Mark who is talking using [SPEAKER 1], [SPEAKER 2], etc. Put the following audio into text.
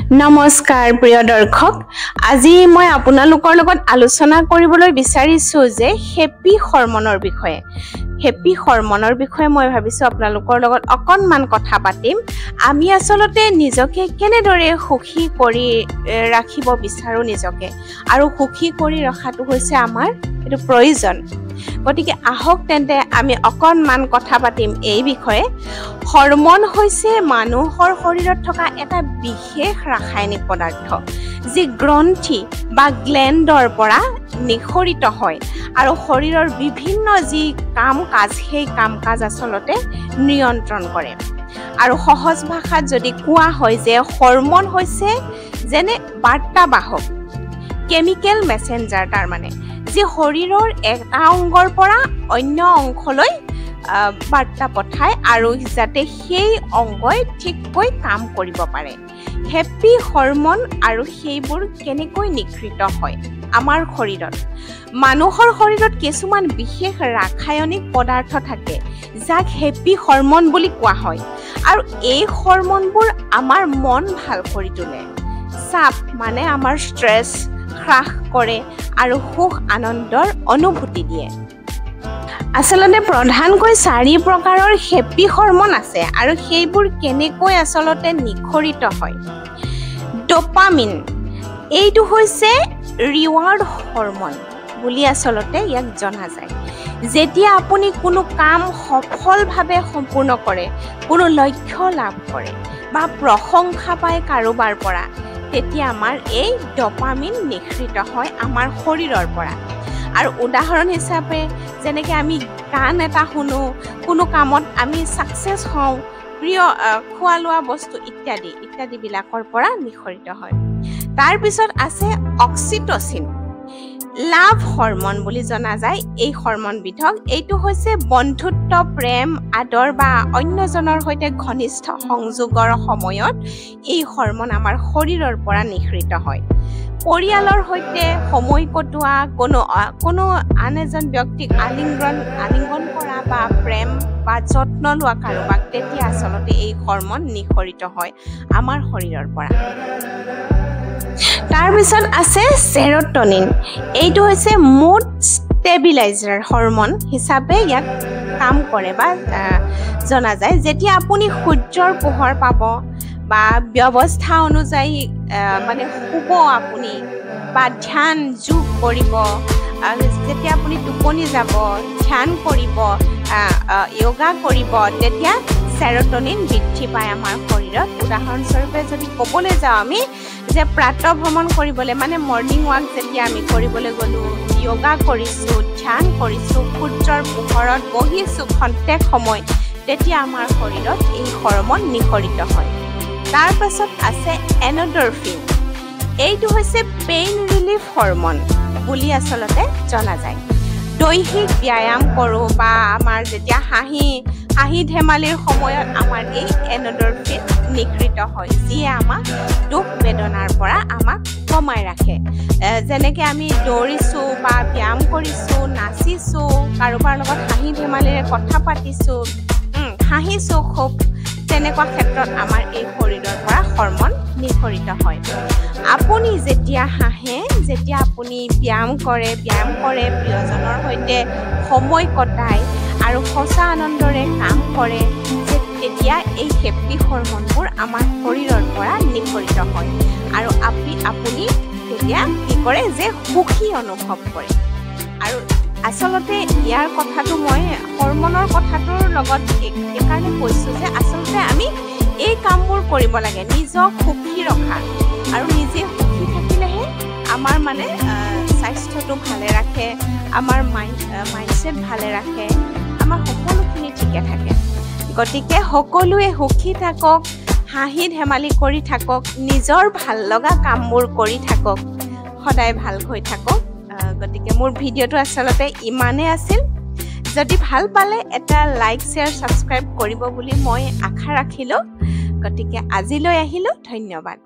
[SPEAKER 1] নমস্কাৰ প্ৰিয় দৰ্শক আজি মই আপোনালোকৰ লগত আলোচনা কৰিবলৈ বিচাৰিছো যে হেপি হৰমনৰ বিষয়ে মই ভাবিছো আপোনালোকৰ লগত অকনমান কথা পাতিম আমি আসলতে নিজকে কেনেদৰে সুখী কৰি ৰাখিব বিচাৰো নিজকে আৰু সুখী কৰি ৰখাটো হৈছে আমাৰ এটো প্ৰয়োজন গতিকে আহক তেন্তে আমি অকনমান কথা পাতিম এই বিষয়ে হৰমন হৈছে মানুহৰ শৰীৰত থকা এটা বিশেষ ৰাসায়নিক পদাৰ্থ যি গ্ৰন্থি বা গ্ল্যান্ডৰ পৰা নিখৰিত হয় আৰু শৰীৰৰ বিভিন্ন যি কাম-কাজ সেই কাম-কাজ আসলতে নিয়ন্ত্ৰণ কৰে আৰু সহজ ভাষাত যদি কোৱা হয় যে হৰমন হৈছে যেনে বাৰ্তাবাহক কেমিক্যাল মেসেঞ্জাৰ তাৰ মানে যে শৰীৰৰ এটা অংগৰ পৰা অন্য অংশলৈ বাৰ্তা পঠায় আৰু যাতে সেই অংগই ঠিককৈ কাম কৰিব পাৰে হেপি হৰমন আৰু সেইবোৰ কেনেকৈ নিখৰিত হয় আমাৰ শৰীৰত মানুহৰ শৰীৰত কিছুমান বিশেষ ৰাসায়নিক পদাৰ্থ থাকে যাক হেপি হৰমন বুলি কোৱা হয় আৰু এই হৰমনবোৰ আমাৰ মন ভাল কৰি তোলে চাপ মানে আমাৰ ষ্ট্ৰেছ হ্ৰাস কৰে আৰু সুখ আনন্দৰ অনুভূতি দিয়ে আসলতে প্ৰধানকৈ 4 প্ৰকাৰৰ হেপি হৰমন আছে আৰু সেইবোৰ কেনেকৈ আসলতে নিখৰিত হয় ডোপামিন এইটো হৈছে ৰিৱাৰ্ড হৰমন বুলি আসলতে ইয়াক জনা যায় যেতিয়া আপুনি কোনো কাম সফলভাৱে সম্পূৰ্ণ কৰে কোনো লক্ষ্য লাভ কৰে বা প্ৰশংসা পায় কাৰোবাৰ পৰা তেতিয়া আমাৰ এই ডোপামিন নিখৰিত হয় আমাৰ শৰীৰৰ পৰা আৰু উদাহৰণ হিচাপে যেনেকৈ আমি গান এটা শুনো কোনো কামত আমি সাকসেস হওঁ প্ৰিয় খোৱা লোৱা বস্তু ইত্যাদি বিলাকৰ পৰা নিখৰিত হয় তাৰ পিছত আছে অক্সিটচিন লাভ হৰমন বুলি জনা যায় এই হৰমন বিধক এইটো হৈছে বন্ধুত্ব প্ৰেম আদৰ বা অন্যজনৰ সৈতে ঘনিষ্ঠ সংযোগৰ সময়ত এই হৰমন আমাৰ শৰীৰৰ পৰা নিখৰিত হয় পৰিয়ালৰ সৈতে সময় কটোৱা কোনো আন এজন ব্যক্তিক আলিঙ্গন কৰা বা প্ৰেম বা যত্ন লোৱা কাৰোবাক তেতিয়া আসলতে এই হৰমন নিখৰিত হয় আমাৰ শৰীৰৰ পৰা তাৰ পিছত আছে সেৰোটোনিন এইটো হৈছে মুড ষ্টেবিলাইজাৰ হৰমন হিচাপে ইয়াক কাম কৰে বা জনা যায় যেতিয়া আপুনি সূৰ্যৰ পোহৰ পাব বা ব্যৱস্থা অনুযায়ী মানে শুব আপুনি বা ধ্যান যোগ কৰিব যেতিয়া আপুনি টোপনি যাব ধ্যান কৰিব যোগা কৰিব তেতিয়া সেৰোটোনিন বৃদ্ধি পায় আমাৰ শৰীৰত উদাহৰণস্বৰূপে যদি ক'বলৈ যাওঁ আমি যে প্ৰাতঃ ভ্ৰমণ কৰিবলৈ মানে মৰ্নিং ৱাক যেতিয়া আমি কৰিবলৈ গ'লো যোগা কৰিছোঁ ধ্যান কৰিছোঁ সূৰ্যৰ পোহৰত বহিছোঁ খন্তেক সময় তেতিয়া আমাৰ শৰীৰত এই হৰমন নিখৰিত হয় তাৰ পাছত আছে এণ্ডৰফিন এইটো হৈছে পেইন ৰিলিফ হৰমন বুলি আসলতে জনা যায় দৈহিক ব্যায়াম কৰোঁ বা আমাৰ যেতিয়া হাঁহি ধেমালিৰ সময়ত আমাৰ এই এণ্ডৰফিন নিখৰিত হয় যিয়ে আমাক দুখ বেদনাৰ পৰা আমাক কমাই ৰাখে যেনেকৈ আমি দৌৰিছোঁ বা ব্যায়াম কৰিছোঁ নাচিছোঁ কাৰোবাৰ লগত হাঁহি ধেমালিৰে কথা পাতিছোঁ হাঁহিছোঁ খুব তেনেকুৱা ক্ষেত্ৰত আমাৰ এই শৰীৰৰ পৰা হৰমন নিখৰিত হয় আপুনি যেতিয়া হাঁহে যেতিয়া আপুনি ব্যায়াম কৰে প্ৰিয়জনৰ সৈতে সময় কটায় আৰু সঁচা আনন্দৰে কাম কৰে তেতিয়া এই হেপি হৰমনবোৰ আমাৰ শৰীৰৰ পৰা নিখৰিত হয় আৰু আপুনি তেতিয়া কি কৰে যে সুখী অনুভৱ কৰে আৰু আসলতে ইয়াৰ কথাটো মই হৰমনৰ কথাটোৰ লগত এইকাৰণে কৈছোঁ যে আসলতে আমি এই কামবোৰ কৰিব লাগে নিজক সুখী ৰখা আৰু নিজে সুখী থাকিলেহে আমাৰ মানে স্বাস্থ্যটো ভালে ৰাখে আমাৰ মাইণ্ডছেট ভালে ৰাখে আমাৰ সকলোখিনি ঠিকে থাকে গতিকে সকলোৱে সুখী থাকক হাঁহি ধেমালি কৰি থাকক নিজৰ ভাল লগা কামবোৰ কৰি থাকক সদায় ভাল হৈ থাকক গতিকে মোৰ ভিডিঅ'টো আসলতে ইমানেই আছিল যদি ভাল পালে এটা লাইক শ্বেয়াৰ সাবস্ক্ৰাইব কৰিব বুলি মই আশা ৰাখিলোঁ গতিকে আজিলৈ আহিলোঁ ধন্যবাদ